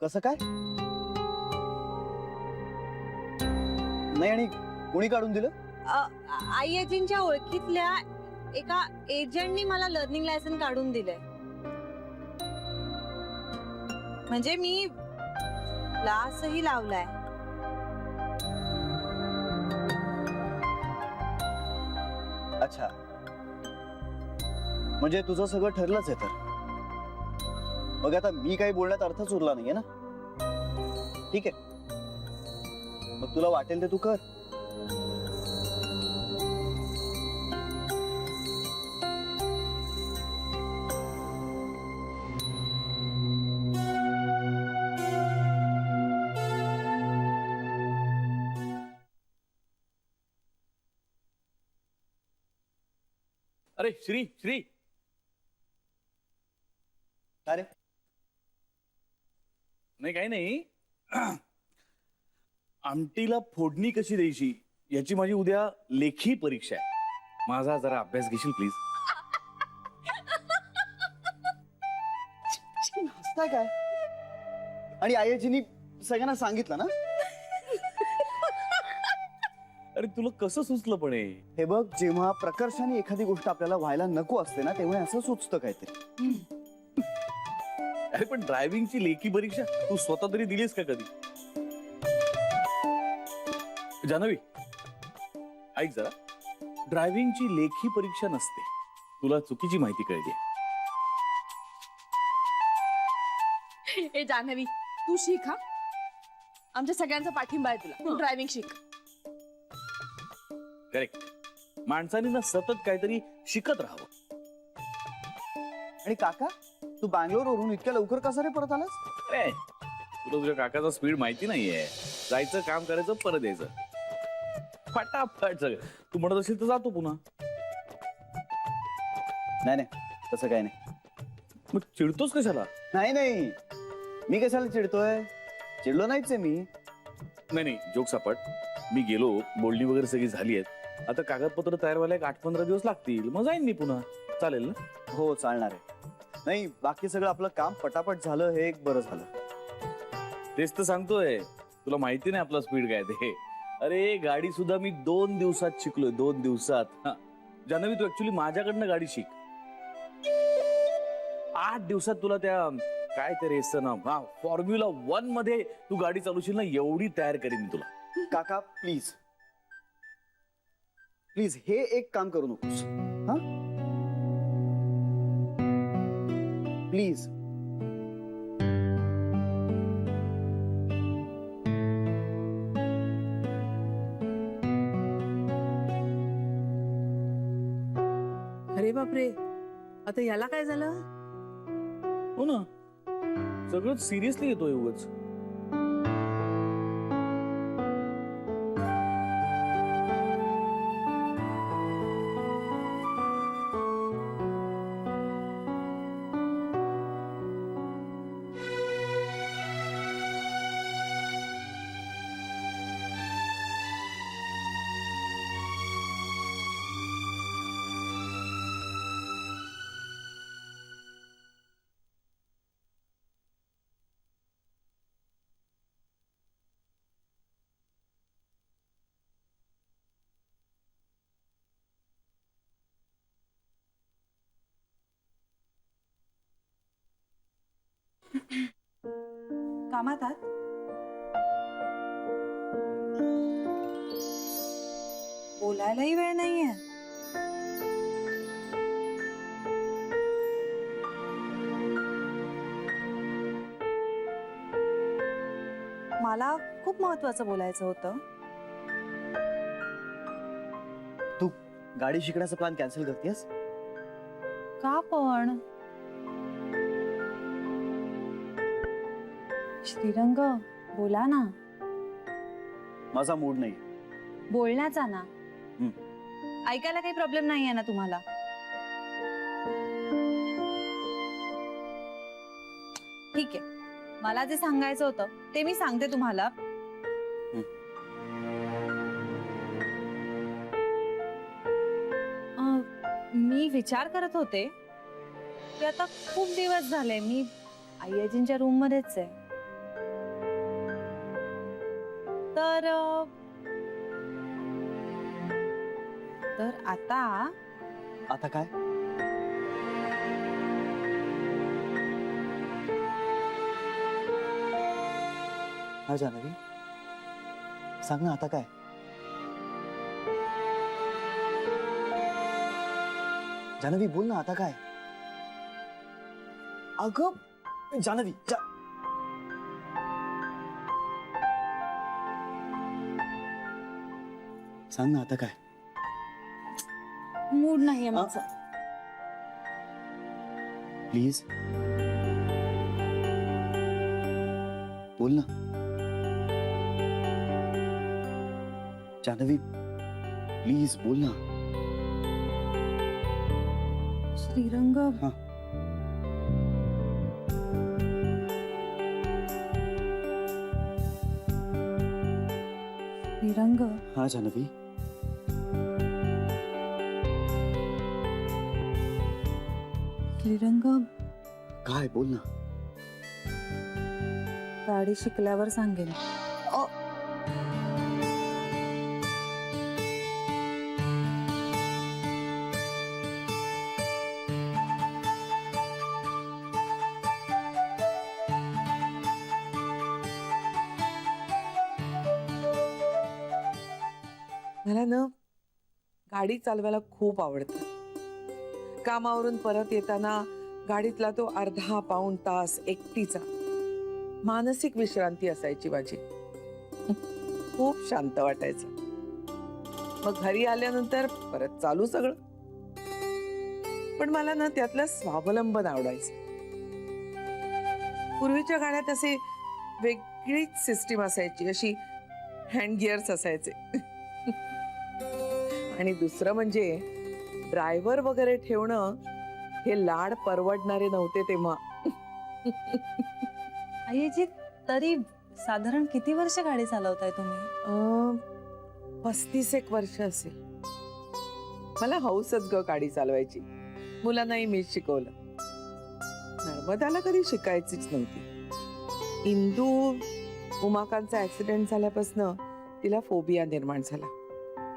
कसं काय? नाही, आणि कोणी काढून दिलं? आईजींच्या ओळखीतल्या एका एजंटनी मला लर्निंग लायसन काढून दिलंय. म्हणजे मी क्लासही लावलाय. अच्छा, म्हणजे तुझं सगळं ठरलंच आहे तर. मग आता मी काही बोलण्यात अर्थच उरला नाहीये ना. ठीक आहे, मग तुला वाटेल ते तू कर. अरे श्री श्री, अरे नाही काही नाही. आमटीला फोडणी कशी द्यायची याची माझी उद्या लेखी परीक्षा आहे. माझा जरा अभ्यास घेशील प्लीज. हसताय काय? आणि आईजीनी सगळ्यांना सांगितलं ना? अरे तुला कसं सुचलं पण हे? हे बघ, जेव्हा प्रकर्षाने एखादी गोष्ट आपल्याला व्हायला नको असते ना, तेव्हा असं सुचतं काहीतरी. अरे पण ड्रायव्हिंगची लेखी परीक्षा तू स्वतः तरी दिलीस का कधी? जान्हवी ऐक जरा, ड्रायव्हिंगची लेखी परीक्षा नसते. तुला चुकीची माहिती कळली. ए जान्हवी, तू शिक हा. आमच्या सगळ्यांचा पाठिंबा आहे तुला. तू ड्रायव्हिंग शिक. करेक्ट. माणसाने ना सतत काहीतरी शिकत राहावं. आणि काका, तू बँगलोरवरून इतक्या लवकर कसा रे परत आलास? अरे तुला तुझ्या काकाचा स्पीड माहिती नाहीये. जायचं, काम करायचं, परत यायचं फटाफट सगळं. तू म्हणत असेल तर जातो पुन्हा. नाही नाही, तसं काही नाही. मग चिडतोस कशाला? नाही नाही, मी कशाला चिडतोय? चिडलो नाहीच आहे मी. नाही नाही, जोक सापट. मी गेलो, बोलणी वगैरे सगळी झाली आहेत. आता कागदपत्र तयार व्हायला 8-15 दिवस लागतील. मग जाईन मी पुन्हा. चालेल ना? हो, चालणार आहे. नाही, बाकी सगळं आपलं काम पटापट झालं, हे एक बरं झालं. तेच तर सांगतोय. तुला माहिती नाही आपला स्पीड काय ते. अरे गाडी सुद्धा मी 2 दिवसात शिकलोय. 2 दिवसात. जान्हवी, तू ऍक्च्युली माझ्याकडनं गाडी शिक. 8 दिवसात तुला त्या काय ते रेसचं नाव, फॉर्म्युला 1 मध्ये तू गाडी चालवशील ना, एवढी तयार करीन मी तुला. काका प्लीज प्लीज, हे एक काम करू नकोस. हा, प्लीज. अरे बापरे, आता याला काय झालं? हो ना, सगळं सिरियसली येतोय उगाच. कामात आहात? बोलायलाही वेळ नाहीये. मला खूप महत्वाचं बोलायचं होतं. तू गाडी शिकण्याचा प्लॅन कॅन्सल करतेस? का पण? श्रीरंग, बोला ना. माझा मूड नाही. बोलण्याचा ना. ऐकायला काही प्रॉब्लेम नाहीये ना तुम्हाला? ठीक आहे, मला जे सांगायचं होतं ते मी सांगते तुम्हाला. मी विचार करत होते की आता खूप दिवस झाले मी आईजींच्या रूम मध्येच आहे. तर आता आता काय? हा जान्हवी, सांग ना आता काय? जान्हवी बोल ना आता काय? अगं जान्हवी सांग ना आता काय? मूड नाहीये माझा. प्लीज बोल ना जान्हवी, प्लीज बोल ना. श्रीरंग, हा. श्रीरंग, हा जान्हवी, श्रीरंग, काय बोल ना. गाडी शिकल्यावर सांगेन. मला ना गाडी चालवायला खूप आवडतं. कामावरून परत येताना गाडीतला तो अर्धा पाऊण तास एकटीचा मानसिक विश्रांती असायची माझी. खूप शांत वाटायचं. मग घरी आल्यानंतर परत चालू सगळं. पण मला ना त्यातलं स्वावलंबन आवडायचं. पूर्वीच्या गाड्यात असे वेगळीच सिस्टीम असायची, अशी हँड गिअर्स असायचे. आणि दुसरं म्हणजे ड्रायव्हर वगैरे ठेवणं हे लाड परवडणारे नव्हते तेव्हा. आईजी, तरी साधारण किती वर्ष गाडी चालवताय तुम्ही? 35 वर्ष असेल. मला हौसच ग गाडी चालवायची. मुलांनाही मीच शिकवलं. नर्मदाला कधी शिकायचीच नव्हती. इंदू उमाकांचा ऍक्सिडेंट झाल्यापासून तिला फोबिया निर्माण झाला.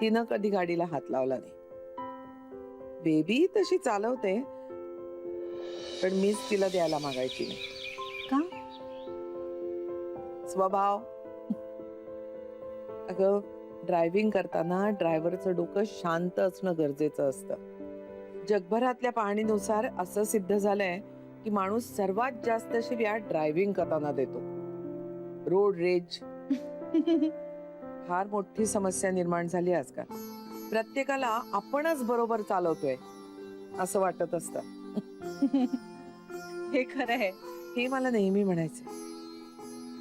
तिनं कधी गाडीला हात लावला नाही. बेबी तशी चालवते, पण मीच तिला द्यायला मागायची नाही. का? स्वभाव. अगं, ड्रायव्हिंग करताना ड्रायव्हरचं डोकं शांत असणं गरजेचं असतं. जगभरातल्या पाहणीनुसार असं सिद्ध झालंय की माणूस सर्वात जास्त शिव्या ड्रायव्हिंग करताना देतो. रोड रेज फार मोठी समस्या निर्माण झाली आजकाल. प्रत्येकाला आपणच बरोबर चालवतोय असं वाटत असतं. हे खरं आहे. हे मला नेहमी म्हणायचं.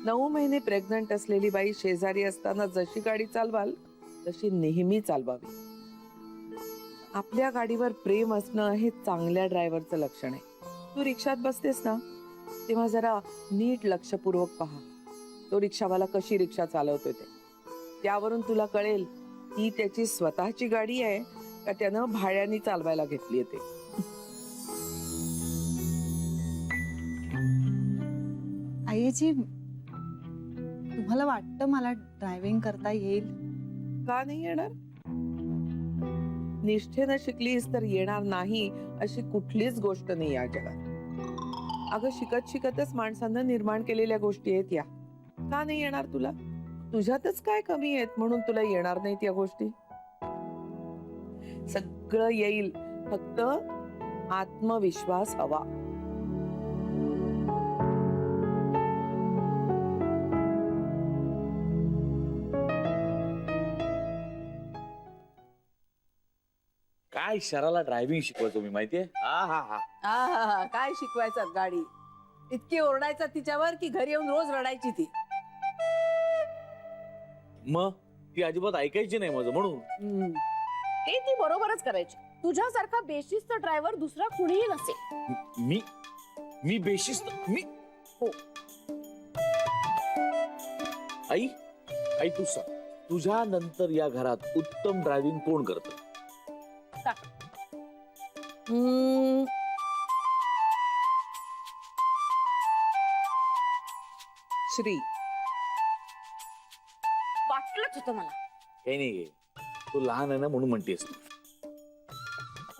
9 महिने प्रेग्नंट असलेली बाई शेजारी असताना जशी गाडी चालवाल तशी नेहमी चालवावी. आपल्या गाडीवर प्रेम असणं हे चांगल्या ड्रायव्हरचं लक्षण आहे. तू रिक्षात बसतेस ना, तेव्हा जरा नीट लक्षपूर्वक पहा तो रिक्षावाला कशी रिक्षा चालवतोय ते. त्यावरून तुला कळेल ती त्याची स्वतःची गाडी आहे का त्यानं भाड्याने चालवायला घेतली आहे ते. आईजी, तुम्हाला वाटतं मला ड्रायव्हिंग करता येईल? का नाही येणार? निष्ठेनं शिकलीस तर येणार नाही अशी कुठलीच गोष्ट नाही या जगात. अगं, शिकत शिकतच माणसानं निर्माण केलेल्या गोष्टी आहेत या. का नाही येणार तुला? तुझ्यातच काय कमी आहेत म्हणून तुला येणार नाहीत या गोष्टी? सगळं येईल, फक्त आत्मविश्वास हवा. काय शराला ड्रायव्हिंग शिकवायचो मी, माहितीये? काय शिकवायचं गाडी? इतकी ओरडायचा तिच्यावर की घरी येऊन रोज रडायची ती. मग ती अजिबात ऐकायची नाही माझं, म्हणून ते ती बरोबरच करायची. तुझ्यासारखा बेशिस्त ड्रायव्हर दुसरा कुणीही नसेल. मी बेशिस्त? मी हो. आई तू सांग, तुझ्या नंतर या घरात उत्तम ड्रायव्हिंग कोण करतं? हम्म, श्री. वाटलंच होतं मला. काही नाही तू लहान आहे ना म्हणून म्हणतेस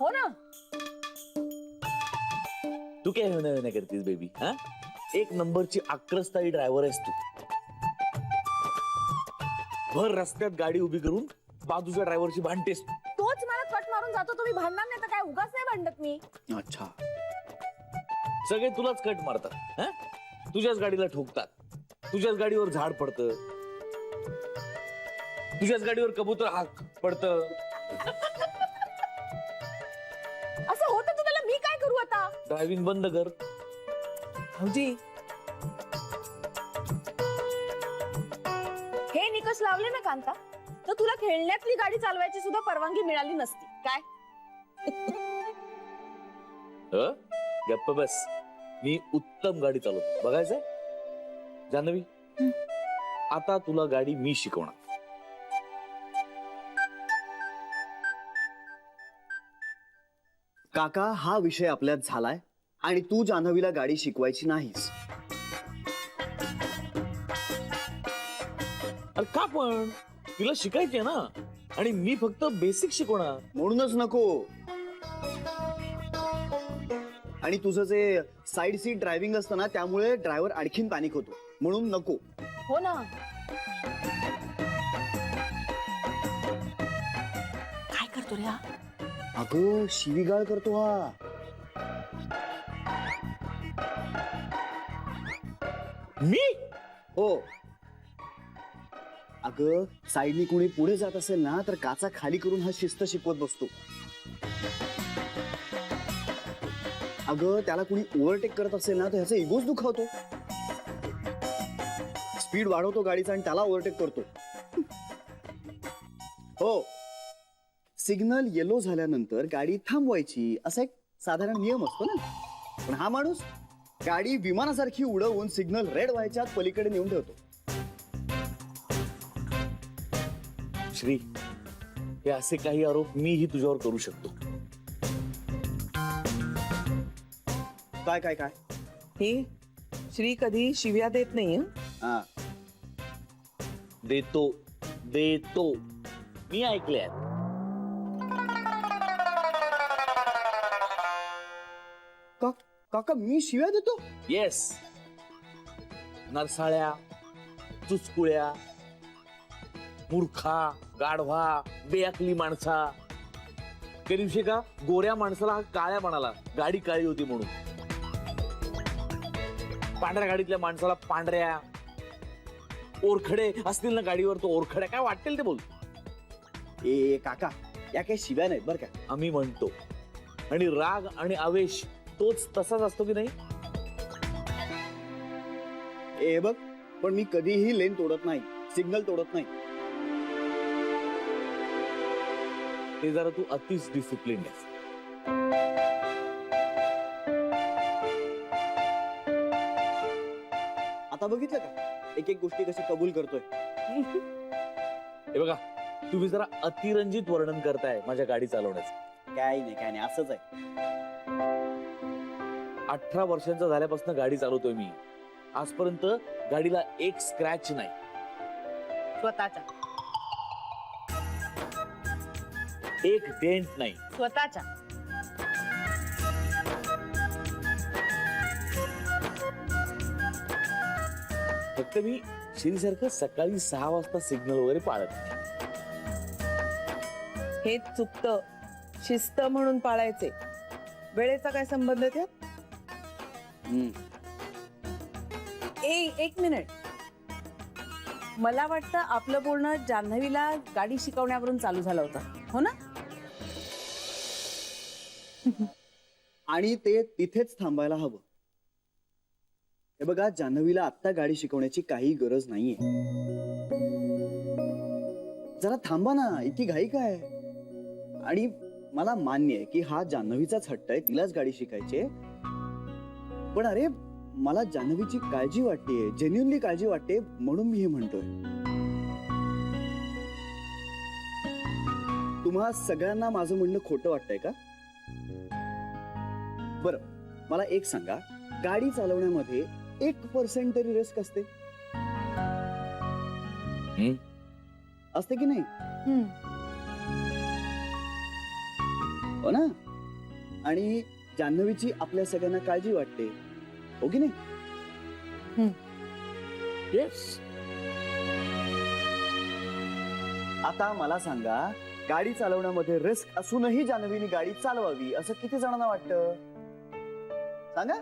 हो ना. तू काय नाही करतेस बेबी हा एक नंबरची आक्रस्ताई ड्रायव्हर आहेस तू भर रस्त्यात गाडी उभी करून बाजूच्या ड्रायव्हरची भांडतेस तू. तोच मला कट मारून जातो, तुम्ही भांडणार नाही तर काय, उगाच नाही भांडत मी. अच्छा सगळे तुलाच कट मारतात हा तुझ्याच गाडीला ठोकतात तुझ्याच गाडीवर झाड पडतं तुझ्याच गाडीवर कबूतर हाक पडतं. असं होतं तर त्याला मी काय करू आता? ड्रायव्हिंग बंद कर. भाऊजी, हे निकष लावले ना कांता, तर तुला खेळण्यातली गाडी चालवायची सुद्धा परवानगी मिळाली नसती काय. गप्प बस मी उत्तम गाडी चालवतो बघायचंय जान्हवी आता तुला गाडी मी शिकवणार. काका हा विषय आपल्यात झालाय आणि तू जान्हवीला गाडी शिकवायची नाहीस. अरे का पण तिला शिकायची आहे ना आणि मी फक्त बेसिक शिकवणार. म्हणूनच नको. आणि तुझं जे साईड सीट ड्रायव्हिंग असतं ना त्यामुळे ड्रायव्हर आणखीन पॅनिक होतो म्हणून नको. हो ना. काय करतो रे हा? अगं शिवीगाळ करतो हा. मी हो अगं साईडनी कुणी पुढे जात असेल ना तर काचा खाली करून हा शिस्त शिकवत बसतो. अगं त्याला कुणी ओव्हरटेक करत असेल ना तर ह्याचा इगोच दुखावतो. स्पीड वाढवतो गाडीचा आणि त्याला ओव्हरटेक करतो. हो सिग्नल येलो झाल्यानंतर गाडी थांबवायची असा एक साधारण नियम असतो ना. पण हा माणूस गाडी विमानासारखी उडवून सिग्नल रेड व्हायच्या पलीकडे नेऊन ठेवतो. श्री हे असे काही आरोप मीही तुझ्यावर करू शकतो. काय काय काय ही श्री कधी शिव्या देत नाही हं? हा देतो देतो मी ऐकले. काका मी शिव्या देतो. येस नरसाळ्या चुचकुळ्या मूर्खा गाढवा बेअकली माणसा. त्या दिवशी का गोऱ्या माणसाला हा काळ्या म्हणाला गाडी काळी होती म्हणून. पांढऱ्या गाडीतल्या माणसाला पांढऱ्या. ओरखडे असतील ना गाडीवर तो ओरखड्या काय वाटेल ते बोल. ए काका या काही शिव्या नाहीत बरं का. आम्ही म्हणतो आणि राग आणि आवेश तोच तसाच असतो की नाही. ए बघ पण मी कधीही लेन तोडत नाही सिग्नल तोडत नाही. ते जरा तू अतिच डिसिप्लिन आहेस. आता बघितलं का एक एक गोष्टी कशी कबूल करतोय. हे बघा तुम्ही जरा अतिरंजित वर्णन करताय माझ्या गाडी चालवण्याचं. काय नाही असंच आहे. 18 वर्षांचा झाल्यापासून गाडी चालवतोय मी. आजपर्यंत गाडीला एक स्क्रॅच नाही. स्वतःच्या एक डेंट नाही. स्वतःच्या फक्त मी श्रीसारखं सकाळी 6 वाजता सिग्नल वगैरे पाळत नाही. हे चुकतं. शिस्त म्हणून पाळायचे. वेळेचा काय संबंध त्यात? एक मिनिट. मला वाटतं आपलं बोलणं जान्हवीला गाडी शिकवण्यावरून चालू झालं होतं हो ना. आणि ते तिथेच थांबायला हवं. हे बघा जान्हवीला आत्ता गाडी शिकवण्याची काही गरज नाहीये. जरा थांबा ना इतकी घाई काय. आणि मला मान्य आहे की हा जान्हवीचाच हट्ट आहे तिलाच गाडी शिकायची. पण अरे मला जान्हवीची काळजी वाटते जेन्युनली काळजी वाटते म्हणून मी हे म्हणतोय. तुम्हा सगळ्यांना माझं म्हणणं खोटं वाटतंय का. बरं, मला एक सांगा, गाडी चालवण्यामध्ये 1% तरी रिस्क असते? असते की नाही? हो ना? आणि जान्हवीची आपल्या सगळ्यांना काळजी वाटते, हो की नाही? येस. आता मला सांगा, गाडी चालवण्यामध्ये रिस्क असूनही जान्हवीने गाडी चालवावी असं किती जणांना वाटतं? सांगा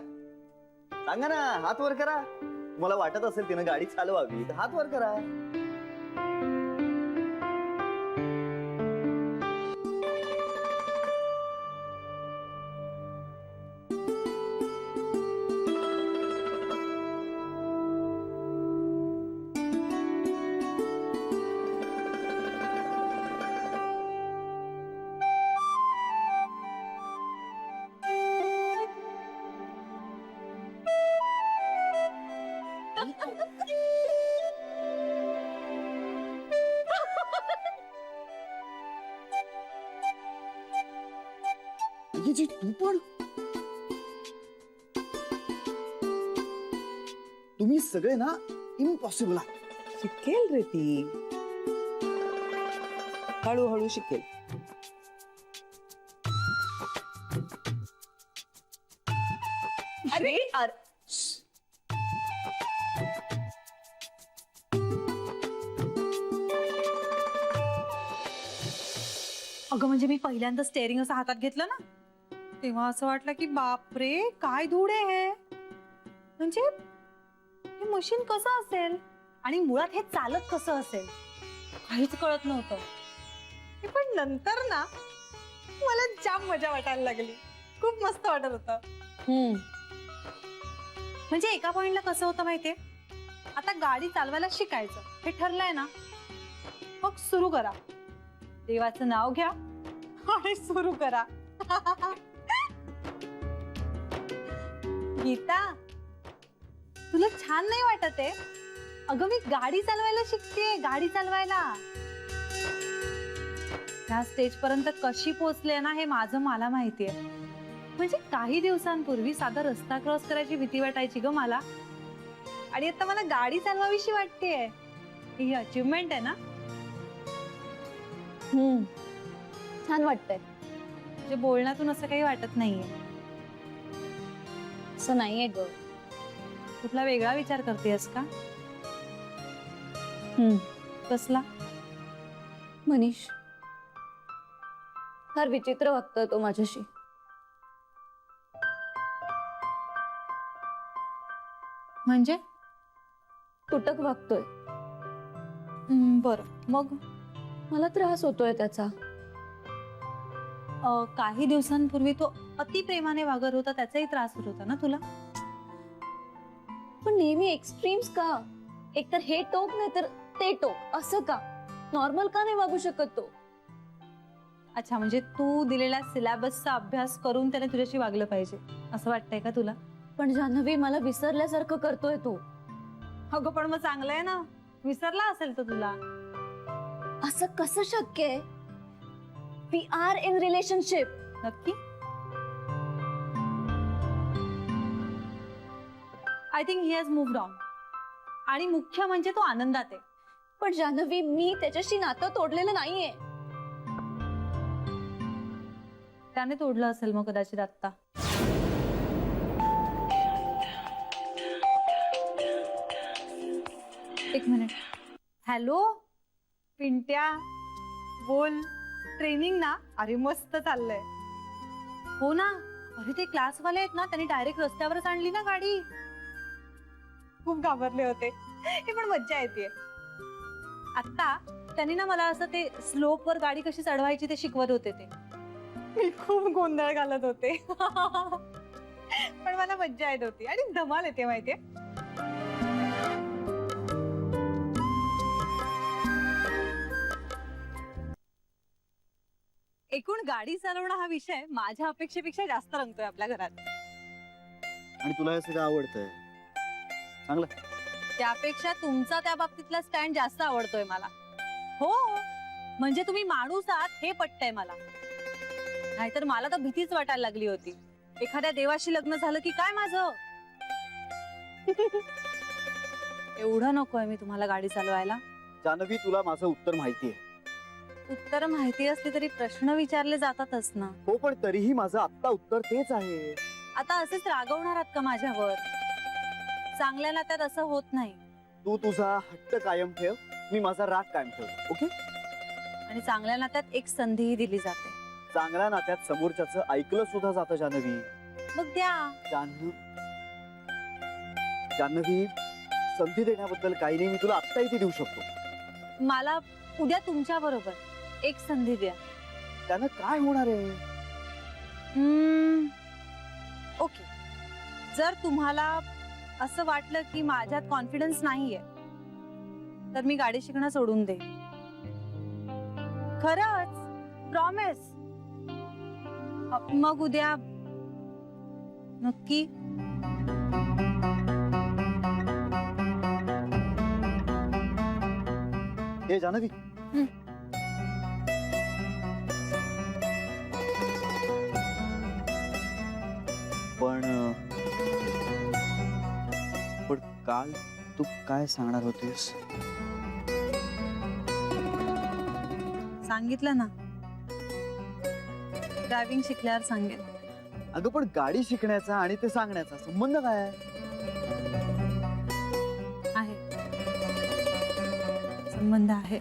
सांगा ना, हात वर करा. तुम्हाला वाटत असेल तिने गाडी चालवावी तर हात वर करा. जी तू पण, तुम्ही सगळे ना इम्पॉसिबल आहात. शिकेल रे ती, हळूहळू शिकेल. अरे अगं म्हणजे मी पहिल्यांदा स्टेअरिंग असं हातात घेतलं ना, तेव्हा असं वाटलं की बापरे काय धूळ आहे हे. म्हणजे हे मशीन कसं असेल आणि मुळात हे चालत कसं असेल काहीच कळत नव्हतं. पण नंतर ना मला जाम मजा वाटायला लागली, खूप मस्त वाटत होतं. म्हणजे एका पॉइंटला कसं होतं माहितीये, आता गाडी चालवायला शिकायचं हे ठरलंय ना, मग सुरू करा, देवाचं नाव घ्या आणि सुरू करा. गीता, तुला छान नाही वाटत आहे? अगं मी गाडी चालवायला शिकतेय, गाडी चालवायला. त्या स्टेज पर्यंत कशी पोहोचले ना हे माझं मला माहितीये. म्हणजे काही दिवसांपूर्वी साधा रस्ता क्रॉस करायची भीती वाटायची ग मला, आणि आता मला गाडी चालवावीशी वाटतेय. ही अचीवमेंट आहे ना. छान वाटतंय. म्हणजे बोलण्यातून असं काही वाटत नाहीये. असं नाहीये ग. कुठला वेगळा विचार करतेस का? कसला? मनीष फार विचित्र वागतोय तो माझ्याशी. म्हणजे तुटक वागतोय. बरं, मग मला त्रास होतोय त्याचा. काही दिवसांपूर्वी तो अति प्रेमाने वागत होता, त्याचाही त्रास होत होता ना तुला? पण नेहमी एक्स्ट्रीम्स का? एकतर हे टोक नाही तर ते टोक, असं का? नॉर्मल का नाही वागू शकत तो? अच्छा, म्हणजे तू दिलेल्या सिलेबसचा अभ्यास करून त्याने तुझ्याशी वागलं पाहिजे असं वाटतंय का तुला? पण जान्हवी, मला विसरल्यासारखं करतोय तो. अगं पण मग चांगलं आहे ना, विसरला असेल तर तुला. असं कसं शक्य आहे? We are in relationship. नक्की? I think he has moved on. आणि मुख्य म्हणजे तो आनंदात आहे. पण जान्हवी, मी त्याच्याशी नातं तोडलेलं नाहीये. त्याने तोडलं असेल मग कदाचित आत्ता. एक मिनिट. हॅलो पिंट्या, बोल. ट्रेनिंग ना? अरे मस्त चाललंय. हो ना. अरे ते क्लासवाले आहेत ना, त्यांनी डायरेक्ट रस्त्यावरच आणली ना गाडी. खूप घाबरले होते. हे पण मज्जा येते. आता त्यांनी ना मला असं ते स्लोप वर गाडी कशी चढवायची ते शिकवत होते. ते मी खूप गोंधळ घालत होते. पण मला मज्जा येत होती आणि धमाल येते माहितीये. एकूण गाडी चालवणं हा विषय माझ्या अपेक्षेपेक्षा जास्त रंगतोय आपल्या घरात. आणि तुला हे सगळं आवडतंय? चांगलं. त्यापेक्षा तुमचा त्या बाबतीतला स्टँड जास्त आवडतोय मला. हो, म्हणजे तुम्ही माणूस आहात हे पटतंय मला. नाहीतर मला तर भीतीच वाटायला लागली होती. एखाद्या देवाशी लग्न झालं की काय माझं? एवढं नकोय मी तुम्हाला गाडी चालवायला. जान्हवी, तुला माझं उत्तर माहितीये. उत्तर माहिती असली तरी प्रश्न विचारले जातातच ना. हो, पण तरीही माझं आत्ता उत्तर तेच आहे. आता असेच रागवणार आहात का माझ्यावर? चांगल्या नात्यात असं होत नाही. तू तुझा हट्ट कायम ठेव, मी माझा राग कायम ठेवतो. ओके? आणि चांगल्या नात्यात एक संधीही दिली जाते. चांगल्या नात्यात समोरच्याचं ऐकलं सुद्धा जातं जान्हवी. मग द्या. जान्हवी, संधी देण्याबद्दल काही नाही, मी तुला आत्ता इथे देऊ शकतो. मला उद्या तुमच्या बरोबर एक संधी द्या. त्यानं काय होणार आहे? ओके, जर तुम्हाला असं वाटलं की माझ्यात कॉन्फिडन्स नाहीये तर मी गाडी शिकणं सोडून दे. खरंच, प्रॉमिस. मग उद्या नक्की. हे जान्हवी, पण काल तू काय सांगणार होतीस? सांगितलं ना, ड्रायव्हिंग शिकल्यावर सांगेन. अगं, पण गाडी शिकण्याचा आणि ते सांगण्याचा संबंध काय आहे? आहे, संबंध आहे.